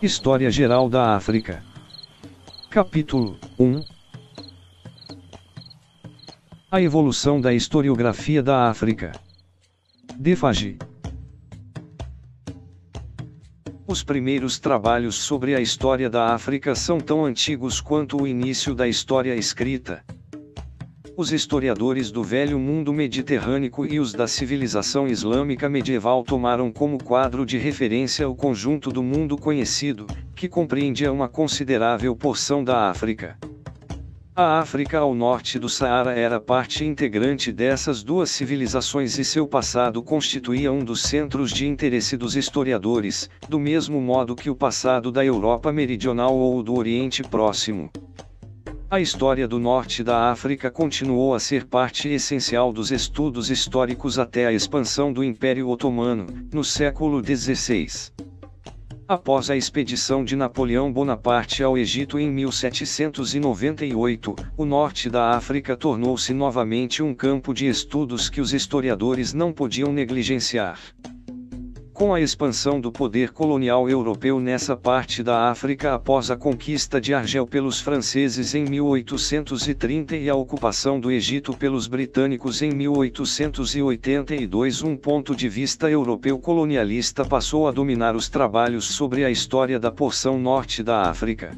História Geral da África. Capítulo 1. A evolução da historiografia da África. Dephage. Os primeiros trabalhos sobre a história da África são tão antigos quanto o início da história escrita. Os historiadores do Velho Mundo Mediterrâneo e os da civilização islâmica medieval tomaram como quadro de referência o conjunto do mundo conhecido, que compreendia uma considerável porção da África. A África ao norte do Saara era parte integrante dessas duas civilizações e seu passado constituía um dos centros de interesse dos historiadores, do mesmo modo que o passado da Europa Meridional ou do Oriente Próximo. A história do norte da África continuou a ser parte essencial dos estudos históricos até a expansão do Império Otomano, no século XVI. Após a expedição de Napoleão Bonaparte ao Egito em 1798, o norte da África tornou-se novamente um campo de estudos que os historiadores não podiam negligenciar. Com a expansão do poder colonial europeu nessa parte da África após a conquista de Argel pelos franceses em 1830 e a ocupação do Egito pelos britânicos em 1882, um ponto de vista europeu colonialista passou a dominar os trabalhos sobre a história da porção norte da África.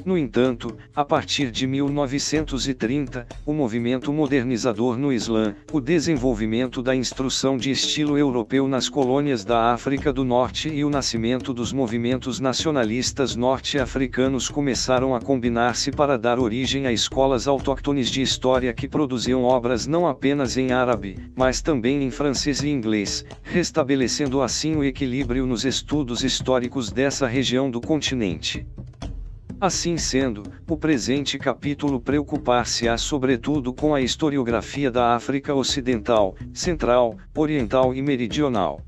No entanto, a partir de 1930, o movimento modernizador no Islã, o desenvolvimento da instrução de estilo europeu nas colônias da África do Norte e o nascimento dos movimentos nacionalistas norte-africanos começaram a combinar-se para dar origem a escolas autóctones de história que produziam obras não apenas em árabe, mas também em francês e inglês, restabelecendo assim o equilíbrio nos estudos históricos dessa região do continente. Assim sendo, o presente capítulo preocupar-se-á sobretudo com a historiografia da África Ocidental, Central, Oriental e Meridional.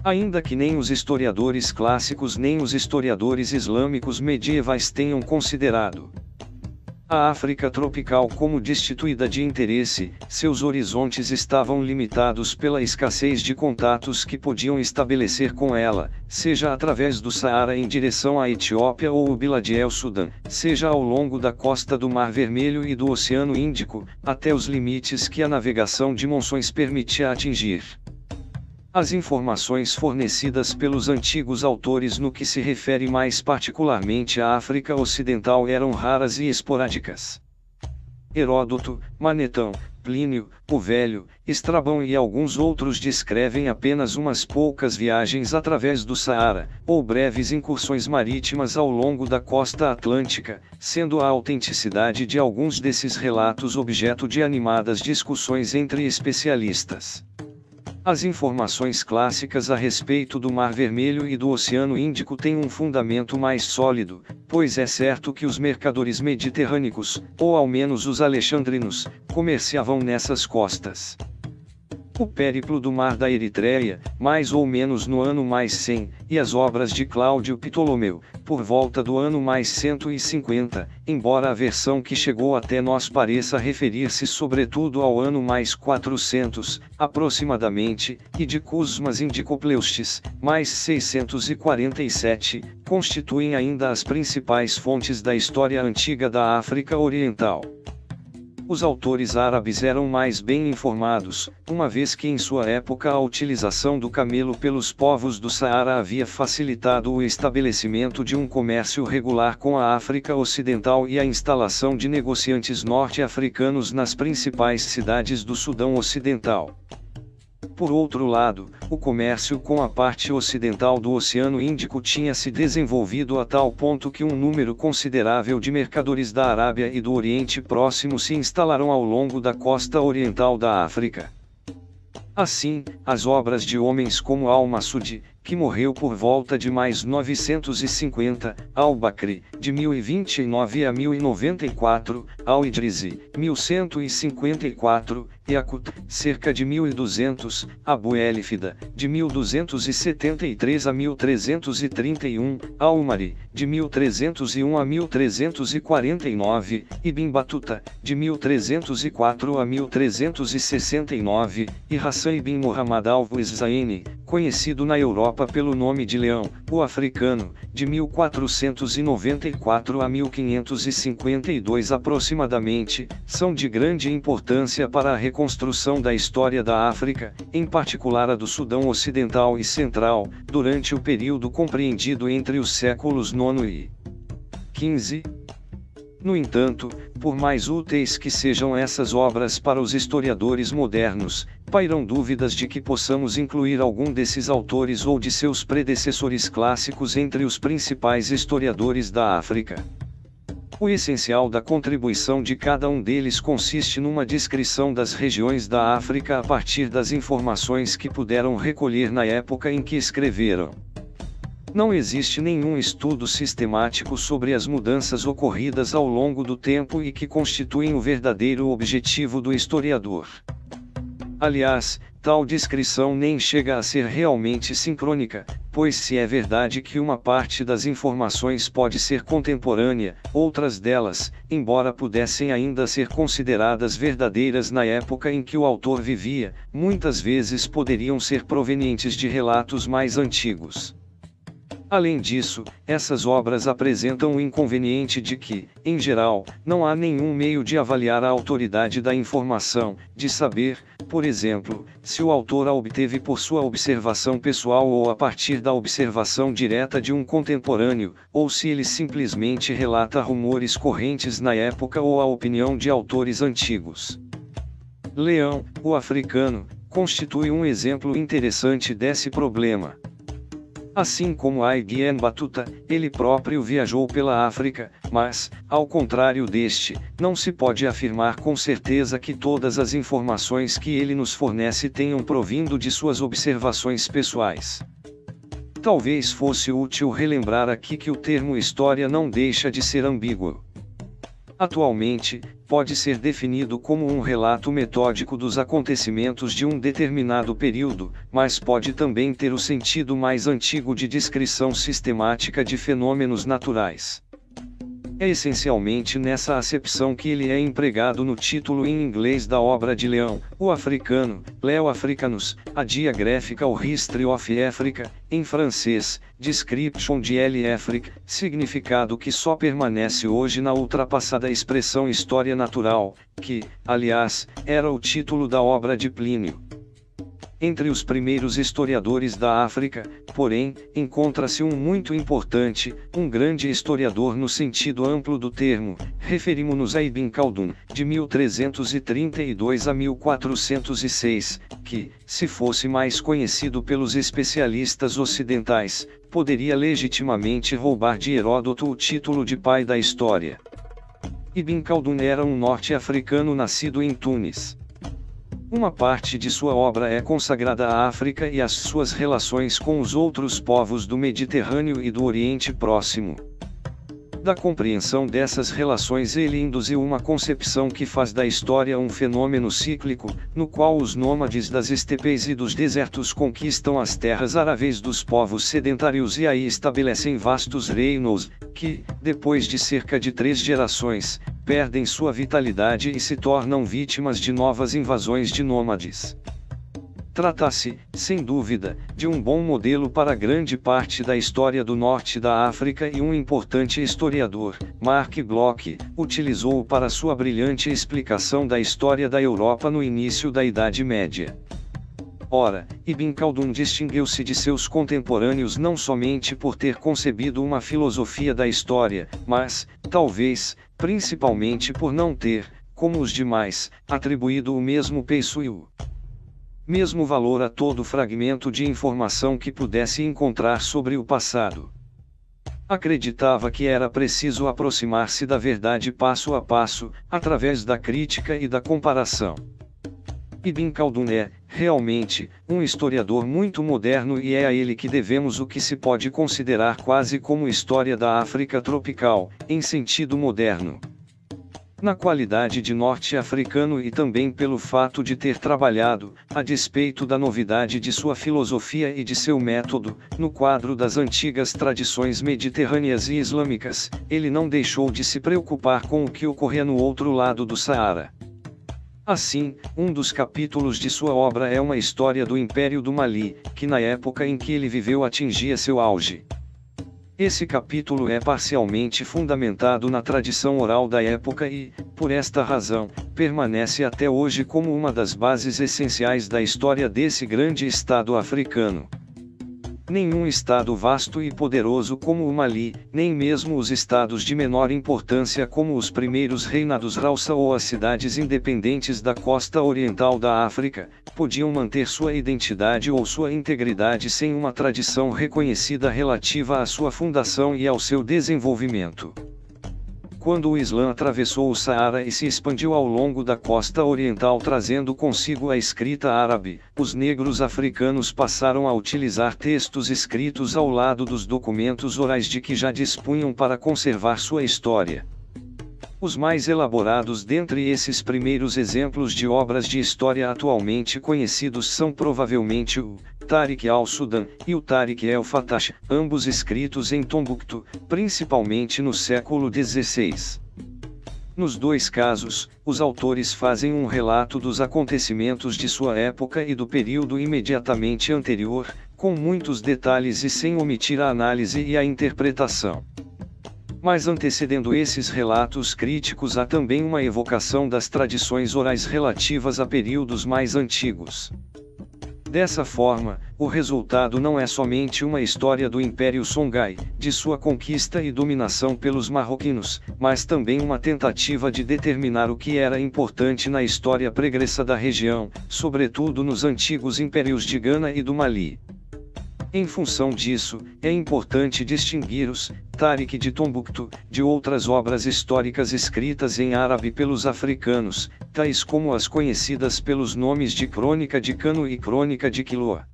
Ainda que nem os historiadores clássicos nem os historiadores islâmicos medievais tenham considerado a África tropical como destituída de interesse, seus horizontes estavam limitados pela escassez de contatos que podiam estabelecer com ela, seja através do Saara em direção à Etiópia ou o Bilad-el-Sudã, seja ao longo da costa do Mar Vermelho e do Oceano Índico, até os limites que a navegação de monções permitia atingir. As informações fornecidas pelos antigos autores no que se refere mais particularmente à África Ocidental eram raras e esporádicas. Heródoto, Manetão, Plínio, o Velho, Estrabão e alguns outros descrevem apenas umas poucas viagens através do Saara, ou breves incursões marítimas ao longo da costa atlântica, sendo a autenticidade de alguns desses relatos objeto de animadas discussões entre especialistas. As informações clássicas a respeito do Mar Vermelho e do Oceano Índico têm um fundamento mais sólido, pois é certo que os mercadores mediterrâneos, ou ao menos os alexandrinos, comerciavam nessas costas. O Périplo do Mar da Eritreia, mais ou menos no ano mais 100, e as obras de Cláudio Ptolomeu, por volta do ano mais 150, embora a versão que chegou até nós pareça referir-se sobretudo ao ano mais 400, aproximadamente, e de Cusmas Indicopleustes, mais 647, constituem ainda as principais fontes da história antiga da África Oriental. Os autores árabes eram mais bem informados, uma vez que em sua época a utilização do camelo pelos povos do Saara havia facilitado o estabelecimento de um comércio regular com a África Ocidental e a instalação de negociantes norte-africanos nas principais cidades do Sudão Ocidental. Por outro lado, o comércio com a parte ocidental do Oceano Índico tinha se desenvolvido a tal ponto que um número considerável de mercadores da Arábia e do Oriente Próximo se instalaram ao longo da costa oriental da África. Assim, as obras de homens como Al-Masudi, que morreu por volta de mais 950, Al-Bakri, de 1029 a 1094, Al-Idrisi, 1154, Yaqut, cerca de 1200, Abu Elifida, de 1273 a 1331, Al-Umari, de 1301 a 1349, Ibn Batuta, de 1304 a 1369, e Hassan ibn Muhammad al-Zaini, conhecido na Europa Europa pelo nome de Leão, o Africano, de 1494 a 1552 aproximadamente, são de grande importância para a reconstrução da história da África, em particular a do Sudão Ocidental e Central, durante o período compreendido entre os séculos IX e XV. No entanto, por mais úteis que sejam essas obras para os historiadores modernos, pairam dúvidas de que possamos incluir algum desses autores ou de seus predecessores clássicos entre os principais historiadores da África. O essencial da contribuição de cada um deles consiste numa descrição das regiões da África a partir das informações que puderam recolher na época em que escreveram. Não existe nenhum estudo sistemático sobre as mudanças ocorridas ao longo do tempo e que constituem o verdadeiro objetivo do historiador. Aliás, tal descrição nem chega a ser realmente sincrônica, pois se é verdade que uma parte das informações pode ser contemporânea, outras delas, embora pudessem ainda ser consideradas verdadeiras na época em que o autor vivia, muitas vezes poderiam ser provenientes de relatos mais antigos. Além disso, essas obras apresentam o inconveniente de que, em geral, não há nenhum meio de avaliar a autoridade da informação, de saber, por exemplo, se o autor a obteve por sua observação pessoal ou a partir da observação direta de um contemporâneo, ou se ele simplesmente relata rumores correntes na época ou a opinião de autores antigos. Leão, o Africano, constitui um exemplo interessante desse problema. Assim como Ibn Battuta, ele próprio viajou pela África, mas, ao contrário deste, não se pode afirmar com certeza que todas as informações que ele nos fornece tenham provindo de suas observações pessoais. Talvez fosse útil relembrar aqui que o termo história não deixa de ser ambíguo. Atualmente, pode ser definido como um relato metódico dos acontecimentos de um determinado período, mas pode também ter o sentido mais antigo de descrição sistemática de fenômenos naturais. É essencialmente nessa acepção que ele é empregado no título em inglês da obra de Leão, o Africano, Leo Africanus, a diagráfica ou History of Africa, em francês, Description de l'Afrique, significado que só permanece hoje na ultrapassada expressão História Natural, que, aliás, era o título da obra de Plínio. Entre os primeiros historiadores da África, porém, encontra-se um muito importante, um grande historiador no sentido amplo do termo. Referimos-nos a Ibn Khaldun, de 1332 a 1406, que, se fosse mais conhecido pelos especialistas ocidentais, poderia legitimamente roubar de Heródoto o título de pai da história. Ibn Khaldun era um norte-africano nascido em Tunis. Uma parte de sua obra é consagrada à África e às suas relações com os outros povos do Mediterrâneo e do Oriente Próximo. Da compreensão dessas relações ele induziu uma concepção que faz da história um fenômeno cíclico, no qual os nômades das estepes e dos desertos conquistam as terras áraves dos povos sedentários e aí estabelecem vastos reinos, que, depois de cerca de 3 gerações, perdem sua vitalidade e se tornam vítimas de novas invasões de nômades. Trata-se, sem dúvida, de um bom modelo para grande parte da história do norte da África e um importante historiador, Mark Bloch, utilizou-o para sua brilhante explicação da história da Europa no início da Idade Média. Ora, Ibn Khaldun distinguiu-se de seus contemporâneos não somente por ter concebido uma filosofia da história, mas, talvez, principalmente por não ter, como os demais, atribuído o mesmo peso e o mesmo valor a todo fragmento de informação que pudesse encontrar sobre o passado. Acreditava que era preciso aproximar-se da verdade passo a passo, através da crítica e da comparação. Ibn Khaldun é, realmente, um historiador muito moderno e é a ele que devemos o que se pode considerar quase como história da África tropical, em sentido moderno. Na qualidade de norte-africano e também pelo fato de ter trabalhado, a despeito da novidade de sua filosofia e de seu método, no quadro das antigas tradições mediterrâneas e islâmicas, ele não deixou de se preocupar com o que ocorria no outro lado do Saara. Assim, um dos capítulos de sua obra é uma história do Império do Mali, que na época em que ele viveu atingia seu auge. Esse capítulo é parcialmente fundamentado na tradição oral da época e, por esta razão, permanece até hoje como uma das bases essenciais da história desse grande estado africano. Nenhum estado vasto e poderoso como o Mali, nem mesmo os estados de menor importância como os primeiros reinados Hausa ou as cidades independentes da costa oriental da África, podiam manter sua identidade ou sua integridade sem uma tradição reconhecida relativa à sua fundação e ao seu desenvolvimento. Quando o Islã atravessou o Saara e se expandiu ao longo da costa oriental trazendo consigo a escrita árabe, os negros africanos passaram a utilizar textos escritos ao lado dos documentos orais de que já dispunham para conservar sua história. Os mais elaborados dentre esses primeiros exemplos de obras de história atualmente conhecidos são provavelmente o Tariq al-Sudan e o Tariq el-Fatash, ambos escritos em Tombuctu, principalmente no século XVI. Nos dois casos, os autores fazem um relato dos acontecimentos de sua época e do período imediatamente anterior, com muitos detalhes e sem omitir a análise e a interpretação. Mas antecedendo esses relatos críticos há também uma evocação das tradições orais relativas a períodos mais antigos. Dessa forma, o resultado não é somente uma história do Império Songhai, de sua conquista e dominação pelos marroquinos, mas também uma tentativa de determinar o que era importante na história pregressa da região, sobretudo nos antigos impérios de Gana e do Mali. Em função disso, é importante distinguir os Tariq de Tombuctu de outras obras históricas escritas em árabe pelos africanos, tais como as conhecidas pelos nomes de Crônica de Kano e Crônica de Quiloa.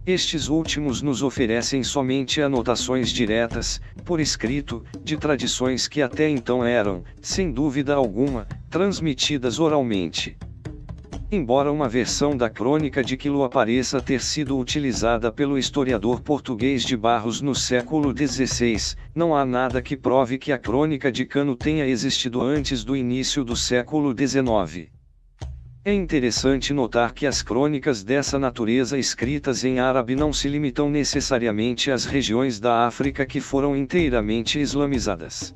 Estes últimos nos oferecem somente anotações diretas, por escrito, de tradições que até então eram, sem dúvida alguma, transmitidas oralmente. Embora uma versão da Crônica de Quiloa pareça ter sido utilizada pelo historiador português de Barros no século XVI, não há nada que prove que a Crônica de Kano tenha existido antes do início do século XIX. É interessante notar que as crônicas dessa natureza escritas em árabe não se limitam necessariamente às regiões da África que foram inteiramente islamizadas.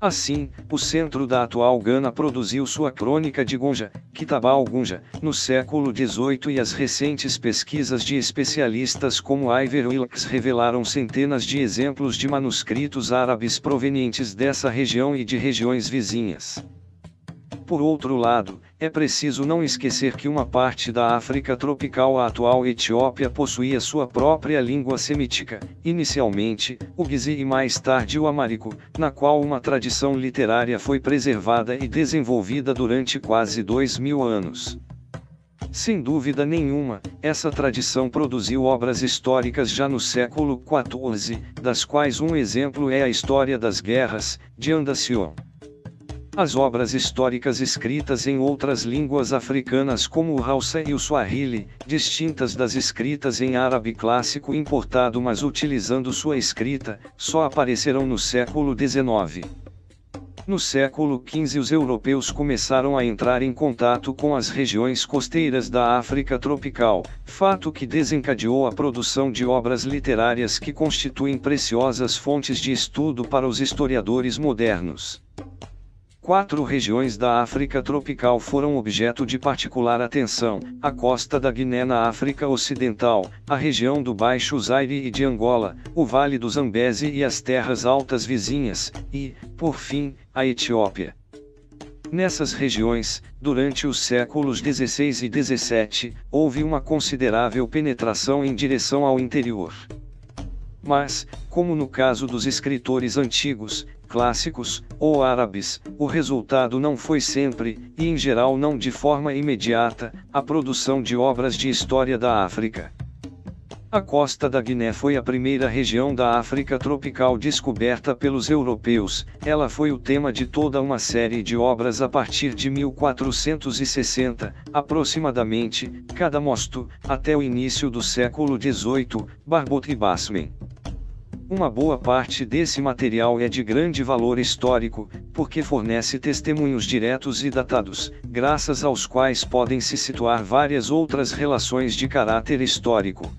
Assim, o centro da atual Gana produziu sua Crônica de Gonja, Kitab al-Gonja, no século XVIII e as recentes pesquisas de especialistas como Ivor Wilkes revelaram centenas de exemplos de manuscritos árabes provenientes dessa região e de regiões vizinhas. Por outro lado, é preciso não esquecer que uma parte da África tropical, a atual Etiópia, possuía sua própria língua semítica, inicialmente, o Gizi e mais tarde o Amárico, na qual uma tradição literária foi preservada e desenvolvida durante quase 2000 anos. Sem dúvida nenhuma, essa tradição produziu obras históricas já no século XIV, das quais um exemplo é a História das Guerras, de Andacion. As obras históricas escritas em outras línguas africanas como o Hausa e o Swahili, distintas das escritas em árabe clássico importado mas utilizando sua escrita, só aparecerão no século XIX. No século XV os europeus começaram a entrar em contato com as regiões costeiras da África tropical, fato que desencadeou a produção de obras literárias que constituem preciosas fontes de estudo para os historiadores modernos. 4 regiões da África tropical foram objeto de particular atenção: a costa da Guiné na África Ocidental, a região do Baixo Zaire e de Angola, o Vale do Zambeze e as terras altas vizinhas, e, por fim, a Etiópia. Nessas regiões, durante os séculos XVI e XVII, houve uma considerável penetração em direção ao interior. Mas, como no caso dos escritores antigos, clássicos, ou árabes, o resultado não foi sempre, e em geral não de forma imediata, a produção de obras de história da África. A costa da Guiné foi a primeira região da África tropical descoberta pelos europeus, ela foi o tema de toda uma série de obras a partir de 1460, aproximadamente, Cadamosto, até o início do século XVIII, Barbot e Basmen. Uma boa parte desse material é de grande valor histórico, porque fornece testemunhos diretos e datados, graças aos quais podem se situar várias outras relações de caráter histórico.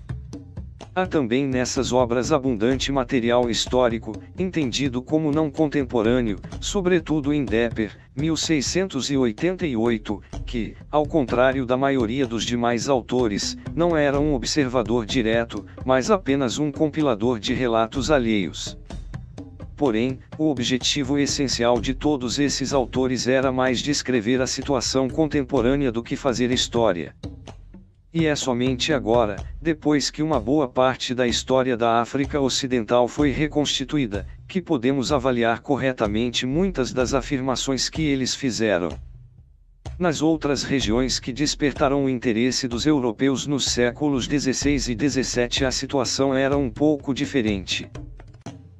Há também nessas obras abundante material histórico, entendido como não contemporâneo, sobretudo em Depper, 1688, que, ao contrário da maioria dos demais autores, não era um observador direto, mas apenas um compilador de relatos alheios. Porém, o objetivo essencial de todos esses autores era mais descrever a situação contemporânea do que fazer história. E é somente agora, depois que uma boa parte da história da África Ocidental foi reconstituída, que podemos avaliar corretamente muitas das afirmações que eles fizeram. Nas outras regiões que despertaram o interesse dos europeus nos séculos XVI e XVII, a situação era um pouco diferente.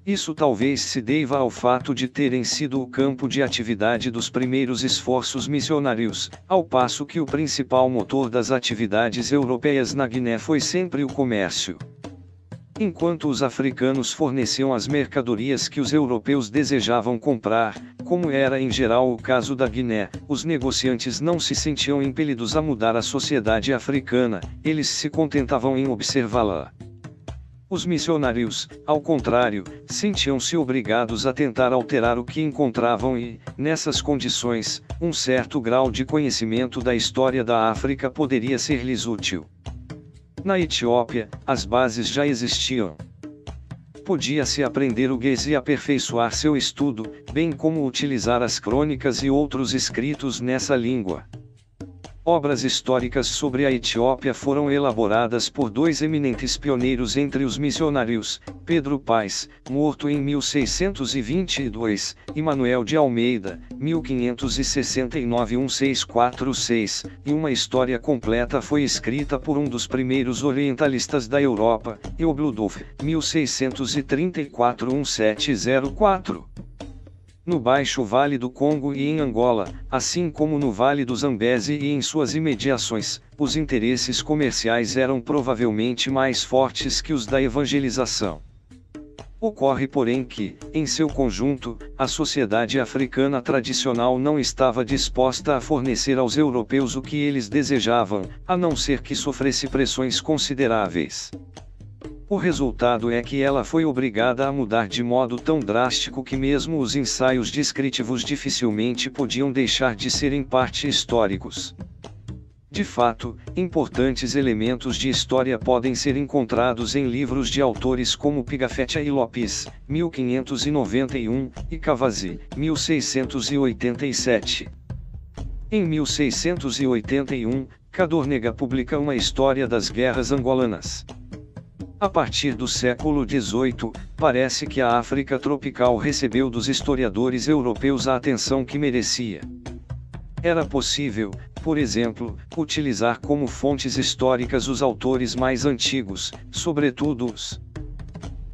Isso talvez se deva ao fato de terem sido o campo de atividade dos primeiros esforços missionários, ao passo que o principal motor das atividades europeias na Guiné foi sempre o comércio. Enquanto os africanos forneciam as mercadorias que os europeus desejavam comprar, como era em geral o caso da Guiné, os negociantes não se sentiam impelidos a mudar a sociedade africana, eles se contentavam em observá-la. Os missionários, ao contrário, sentiam-se obrigados a tentar alterar o que encontravam e, nessas condições, um certo grau de conhecimento da história da África poderia ser-lhes útil. Na Etiópia, as bases já existiam. Podia-se aprender o guês e aperfeiçoar seu estudo, bem como utilizar as crônicas e outros escritos nessa língua. Obras históricas sobre a Etiópia foram elaboradas por dois eminentes pioneiros entre os missionários, Pedro Paes, morto em 1622, e Manuel de Almeida, 1569-1646, e uma história completa foi escrita por um dos primeiros orientalistas da Europa, Eobludolf, 1634-1704. No Baixo Vale do Congo e em Angola, assim como no Vale do Zambeze e em suas imediações, os interesses comerciais eram provavelmente mais fortes que os da evangelização. Ocorre porém que, em seu conjunto, a sociedade africana tradicional não estava disposta a fornecer aos europeus o que eles desejavam, a não ser que sofresse pressões consideráveis. O resultado é que ela foi obrigada a mudar de modo tão drástico que mesmo os ensaios descritivos dificilmente podiam deixar de ser em parte históricos. De fato, importantes elementos de história podem ser encontrados em livros de autores como Pigafetta e Lopes, 1591, e Cavazzi, 1687. Em 1681, Cadornega publica uma história das guerras angolanas. A partir do século XVIII, parece que a África tropical recebeu dos historiadores europeus a atenção que merecia. Era possível, por exemplo, utilizar como fontes históricas os autores mais antigos, sobretudo os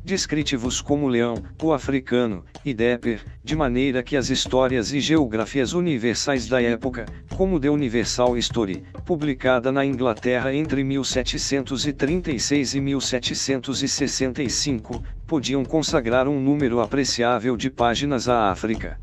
descritivos como Leão, o Africano, e Depper, de maneira que as histórias e geografias universais da época, como The Universal History, publicada na Inglaterra entre 1736 e 1765, podiam consagrar um número apreciável de páginas à África.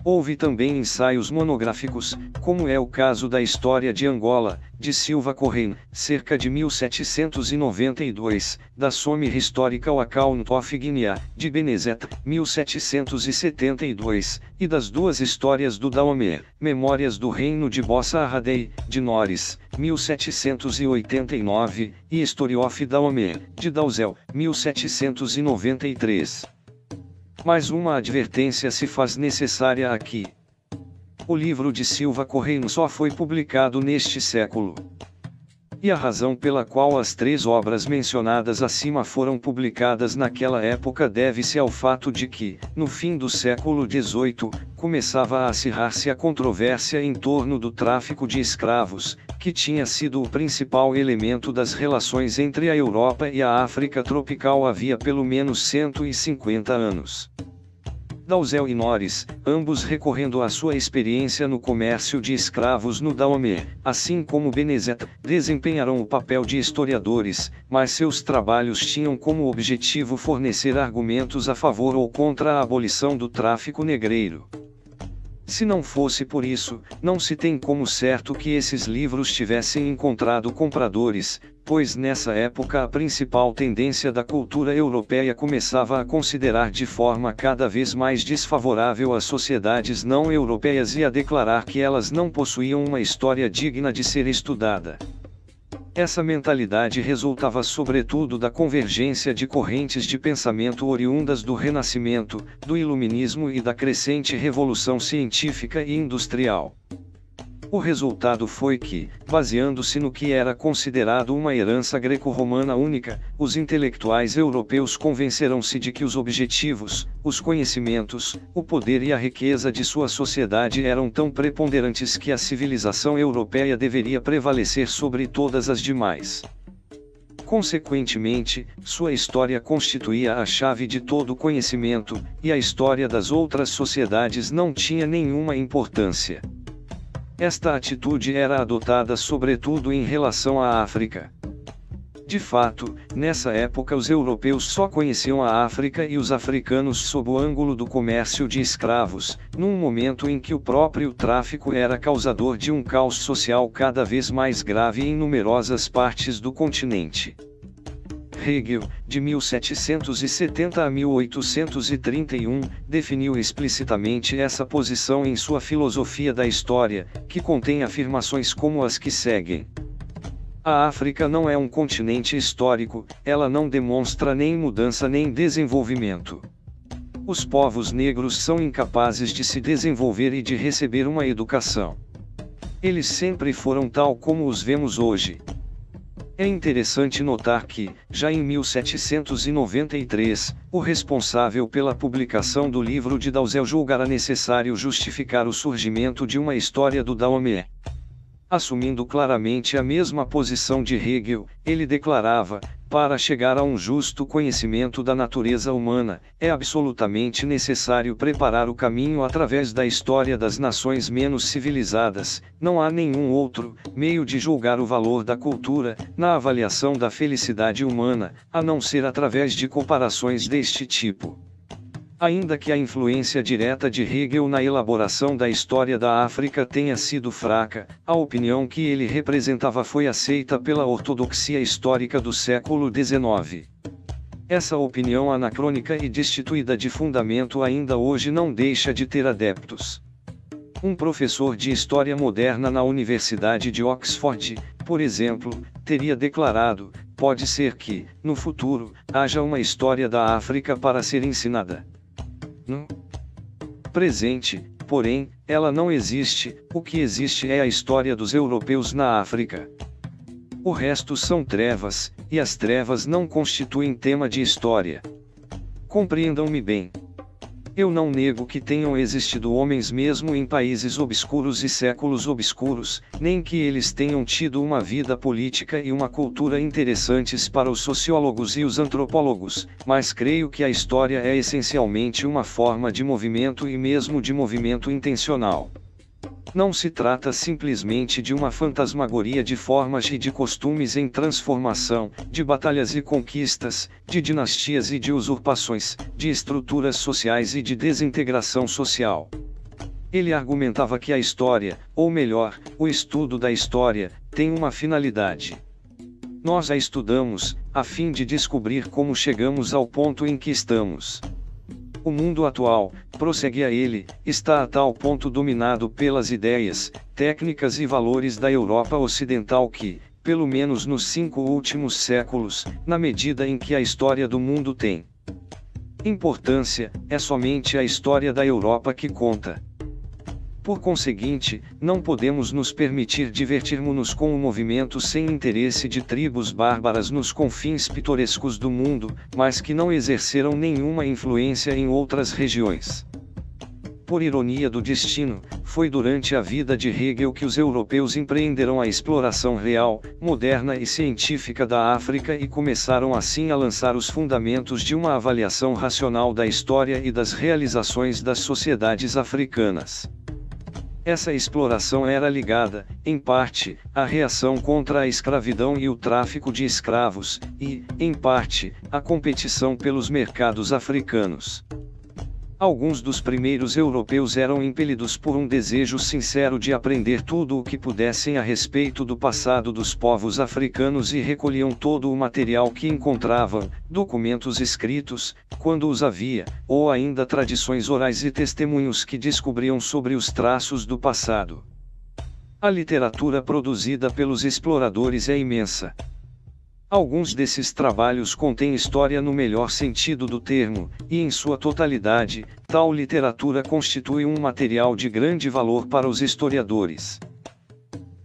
Houve também ensaios monográficos, como é o caso da História de Angola, de Silva Correia, cerca de 1792, da Some Historical Account of Guinea, de Benezet, 1772, e das duas histórias do Dahomey, Memórias do Reino de Bossa Arradei, de Norris, 1789, e History of Dahomey, de Dalzell, 1793. Mas uma advertência se faz necessária aqui. O livro de Silva Correia só foi publicado neste século. E a razão pela qual as três obras mencionadas acima foram publicadas naquela época deve-se ao fato de que, no fim do século XVIII, começava a acirrar-se a controvérsia em torno do tráfico de escravos, que tinha sido o principal elemento das relações entre a Europa e a África tropical havia pelo menos 150 anos. Dalzell e Norris, ambos recorrendo à sua experiência no comércio de escravos no Dahomey, assim como Benezet, desempenharam o papel de historiadores, mas seus trabalhos tinham como objetivo fornecer argumentos a favor ou contra a abolição do tráfico negreiro. Se não fosse por isso, não se tem como certo que esses livros tivessem encontrado compradores, pois nessa época a principal tendência da cultura europeia começava a considerar de forma cada vez mais desfavorável as sociedades não europeias e a declarar que elas não possuíam uma história digna de ser estudada. Essa mentalidade resultava sobretudo da convergência de correntes de pensamento oriundas do Renascimento, do Iluminismo e da crescente revolução científica e industrial. O resultado foi que, baseando-se no que era considerado uma herança greco-romana única, os intelectuais europeus convenceram-se de que os objetivos, os conhecimentos, o poder e a riqueza de sua sociedade eram tão preponderantes que a civilização europeia deveria prevalecer sobre todas as demais. Consequentemente, sua história constituía a chave de todo o conhecimento, e a história das outras sociedades não tinha nenhuma importância. Esta atitude era adotada sobretudo em relação à África. De fato, nessa época os europeus só conheciam a África e os africanos sob o ângulo do comércio de escravos, num momento em que o próprio tráfico era causador de um caos social cada vez mais grave em numerosas partes do continente. Hegel, de 1770 a 1831, definiu explicitamente essa posição em sua Filosofia da História, que contém afirmações como as que seguem. A África não é um continente histórico, ela não demonstra nem mudança nem desenvolvimento. Os povos negros são incapazes de se desenvolver e de receber uma educação. Eles sempre foram tal como os vemos hoje. É interessante notar que, já em 1793, o responsável pela publicação do livro de Dalzell julgara necessário justificar o surgimento de uma história do Dahomey. Assumindo claramente a mesma posição de Hegel, ele declarava: para chegar a um justo conhecimento da natureza humana, é absolutamente necessário preparar o caminho através da história das nações menos civilizadas. Não há nenhum outro meio de julgar o valor da cultura, na avaliação da felicidade humana, a não ser através de comparações deste tipo. Ainda que a influência direta de Hegel na elaboração da história da África tenha sido fraca, a opinião que ele representava foi aceita pela ortodoxia histórica do século XIX. Essa opinião anacrônica e destituída de fundamento ainda hoje não deixa de ter adeptos. Um professor de História Moderna na Universidade de Oxford, por exemplo, teria declarado: pode ser que, no futuro, haja uma história da África para ser ensinada. No presente, porém, ela não existe. O que existe é a história dos europeus na África. O resto são trevas, e as trevas não constituem tema de história. Compreendam-me bem. Eu não nego que tenham existido homens mesmo em países obscuros e séculos obscuros, nem que eles tenham tido uma vida política e uma cultura interessantes para os sociólogos e os antropólogos, mas creio que a história é essencialmente uma forma de movimento e mesmo de movimento intencional. Não se trata simplesmente de uma fantasmagoria de formas e de costumes em transformação, de batalhas e conquistas, de dinastias e de usurpações, de estruturas sociais e de desintegração social. Ele argumentava que a história, ou melhor, o estudo da história, tem uma finalidade. Nós a estudamos, a fim de descobrir como chegamos ao ponto em que estamos. O mundo atual, prossegue a ele, está a tal ponto dominado pelas ideias, técnicas e valores da Europa Ocidental que, pelo menos nos 5 últimos séculos, na medida em que a história do mundo tem importância, é somente a história da Europa que conta. Por conseguinte, não podemos nos permitir divertirmos-nos com o movimento sem interesse de tribos bárbaras nos confins pitorescos do mundo, mas que não exerceram nenhuma influência em outras regiões. por ironia do destino, foi durante a vida de Hegel que os europeus empreenderam a exploração real, moderna e científica da África e começaram assim a lançar os fundamentos de uma avaliação racional da história e das realizações das sociedades africanas. Essa exploração era ligada, em parte, à reação contra a escravidão e o tráfico de escravos, e, em parte, à competição pelos mercados africanos. Alguns dos primeiros europeus eram impelidos por um desejo sincero de aprender tudo o que pudessem a respeito do passado dos povos africanos e recolhiam todo o material que encontravam, documentos escritos, quando os havia, ou ainda tradições orais e testemunhos que descobriam sobre os traços do passado. A literatura produzida pelos exploradores é imensa. Alguns desses trabalhos contêm história no melhor sentido do termo, e em sua totalidade, tal literatura constitui um material de grande valor para os historiadores.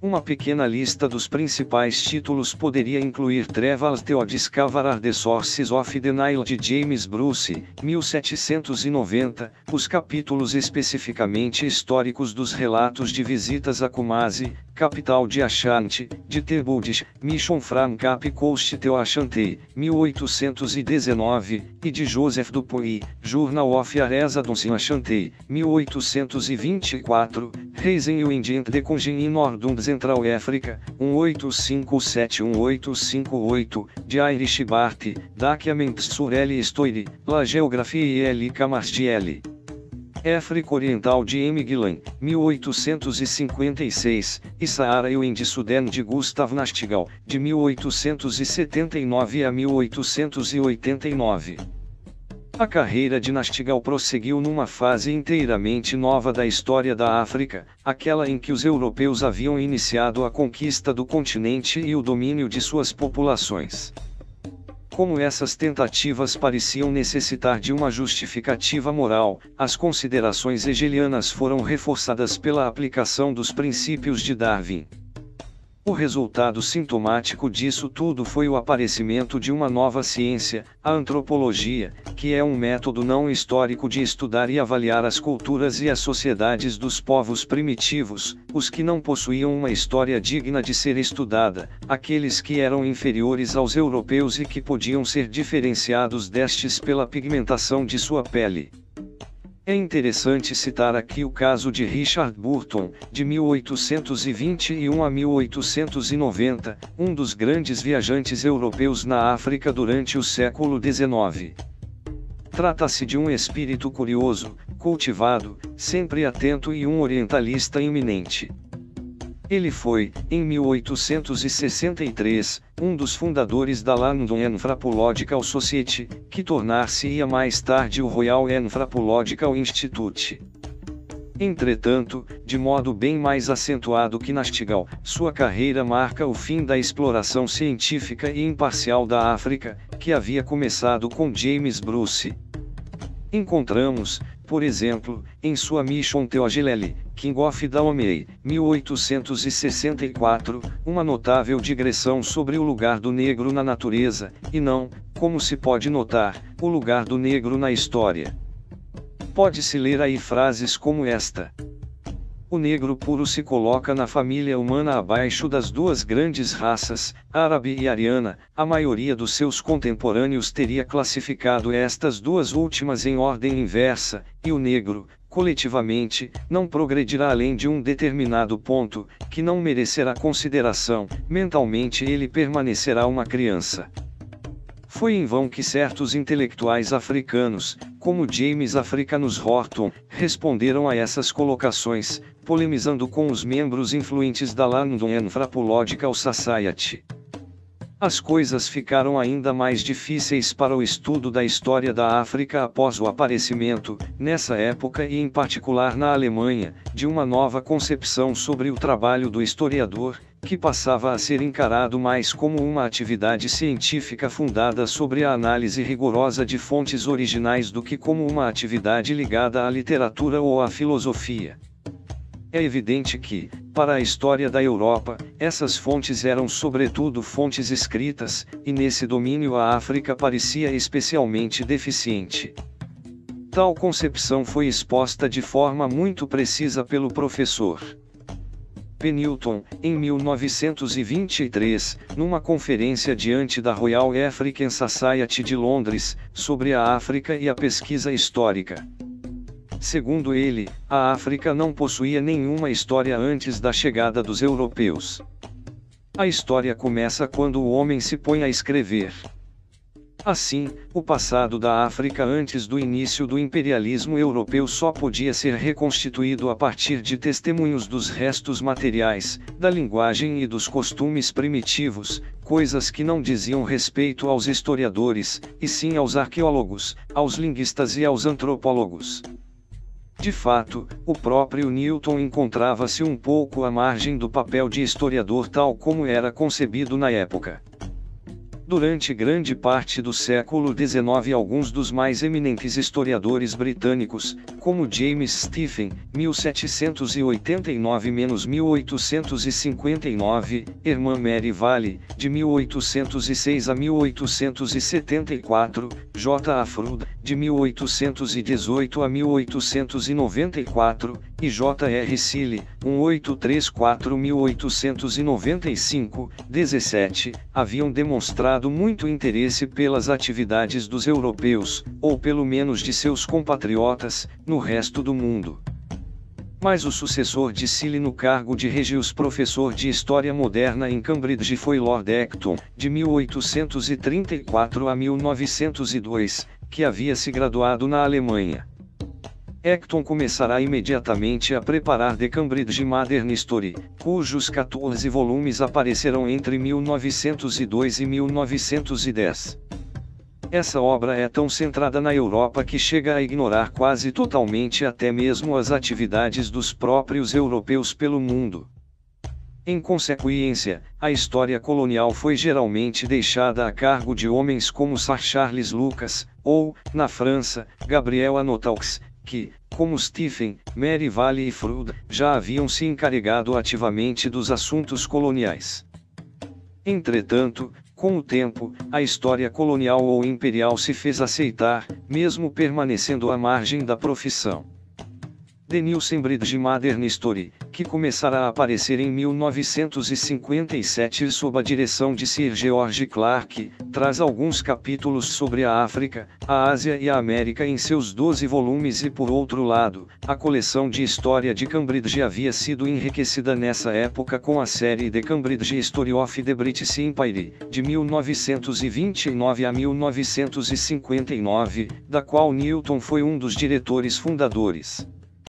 Uma pequena lista dos principais títulos poderia incluir Treval's The Discoverer the Sources of the Nile de James Bruce, 1790, os capítulos especificamente históricos dos relatos de visitas a Kumasi, capital de Ashanti, de Terbudish, Mission from Cape Coast to Ashanti, 1819, e de Joseph Dupuy, Journal of Areas in Ashanti, 1824, Reisen o Indian de Congin in Northern Central Africa, 1857-1858, de Irish Bart, Documents sur L. Histoire, La Géographie et L. Camarstiel. África Oriental de M. Gillan, 1856, e Saara e o Indo-Sudão de Gustav Nastigal, de 1879 a 1889. A carreira de Nastigal prosseguiu numa fase inteiramente nova da história da África, aquela em que os europeus haviam iniciado a conquista do continente e o domínio de suas populações. Como essas tentativas pareciam necessitar de uma justificativa moral, as considerações hegelianas foram reforçadas pela aplicação dos princípios de Darwin. O resultado sintomático disso tudo foi o aparecimento de uma nova ciência, a antropologia, que é um método não histórico de estudar e avaliar as culturas e as sociedades dos povos primitivos, os que não possuíam uma história digna de ser estudada, aqueles que eram inferiores aos europeus e que podiam ser diferenciados destes pela pigmentação de sua pele. É interessante citar aqui o caso de Richard Burton, de 1821 a 1890, um dos grandes viajantes europeus na África durante o século XIX. Trata-se de um espírito curioso, cultivado, sempre atento e um orientalista eminente. Ele foi, em 1863, um dos fundadores da London Anthropological Society, que tornar-se-ia mais tarde o Royal Anthropological Institute. Entretanto, de modo bem mais acentuado que Nastigal, sua carreira marca o fim da exploração científica e imparcial da África, que havia começado com James Bruce. Encontramos, por exemplo, em sua Mission to Agelele, King of Dahomey, 1864, uma notável digressão sobre o lugar do negro na natureza, e não, como se pode notar, o lugar do negro na história. Pode-se ler aí frases como esta: o negro puro se coloca na família humana abaixo das duas grandes raças, árabe e ariana. A maioria dos seus contemporâneos teria classificado estas duas últimas em ordem inversa, e o negro, coletivamente, não progredirá além de um determinado ponto, que não merecerá consideração. Mentalmente ele permanecerá uma criança. Foi em vão que certos intelectuais africanos, como James Africanus Horton, responderam a essas colocações, polemizando com os membros influentes da London Anthropological Society. As coisas ficaram ainda mais difíceis para o estudo da história da África após o aparecimento, nessa época e em particular na Alemanha, de uma nova concepção sobre o trabalho do historiador, que passava a ser encarado mais como uma atividade científica fundada sobre a análise rigorosa de fontes originais do que como uma atividade ligada à literatura ou à filosofia. É evidente que, para a história da Europa, essas fontes eram sobretudo fontes escritas, e nesse domínio a África parecia especialmente deficiente. Tal concepção foi exposta de forma muito precisa pelo professor P. Newton, em 1923, numa conferência diante da Royal African Society de Londres, sobre a África e a pesquisa histórica. Segundo ele, a África não possuía nenhuma história antes da chegada dos europeus. A história começa quando o homem se põe a escrever. Assim, o passado da África antes do início do imperialismo europeu só podia ser reconstituído a partir de testemunhos dos restos materiais, da linguagem e dos costumes primitivos, coisas que não diziam respeito aos historiadores, e sim aos arqueólogos, aos linguistas e aos antropólogos. De fato, o próprio Newton encontrava-se um pouco à margem do papel de historiador tal como era concebido na época. Durante grande parte do século XIX, alguns dos mais eminentes historiadores britânicos, como James Stephen, 1789-1859, Herman Merivale, de 1806 a 1874, J. A. Froude, de 1818 a 1894, e J. R. Seeley, 1834-1895, 17, haviam demonstrado muito interesse pelas atividades dos europeus, ou pelo menos de seus compatriotas, no resto do mundo. Mas o sucessor de Seeley no cargo de Regius Professor de História Moderna em Cambridge foi Lord Acton, de 1834 a 1902, que havia se graduado na Alemanha. Acton começará imediatamente a preparar The Cambridge Modern History, cujos 14 volumes aparecerão entre 1902 e 1910. Essa obra é tão centrada na Europa que chega a ignorar quase totalmente até mesmo as atividades dos próprios europeus pelo mundo. Em consequência, a história colonial foi geralmente deixada a cargo de homens como Sir Charles Lucas, ou, na França, Gabriel Anataux, que, como Stephen, Merivale e Froude, já haviam se encarregado ativamente dos assuntos coloniais. Entretanto, com o tempo, a história colonial ou imperial se fez aceitar, mesmo permanecendo à margem da profissão. The New Cambridge Modern History, que começará a aparecer em 1957 sob a direção de Sir George Clarke, traz alguns capítulos sobre a África, a Ásia e a América em seus 12 volumes e por outro lado, a coleção de história de Cambridge havia sido enriquecida nessa época com a série The Cambridge History of the British Empire, de 1929 a 1959, da qual Newton foi um dos diretores fundadores.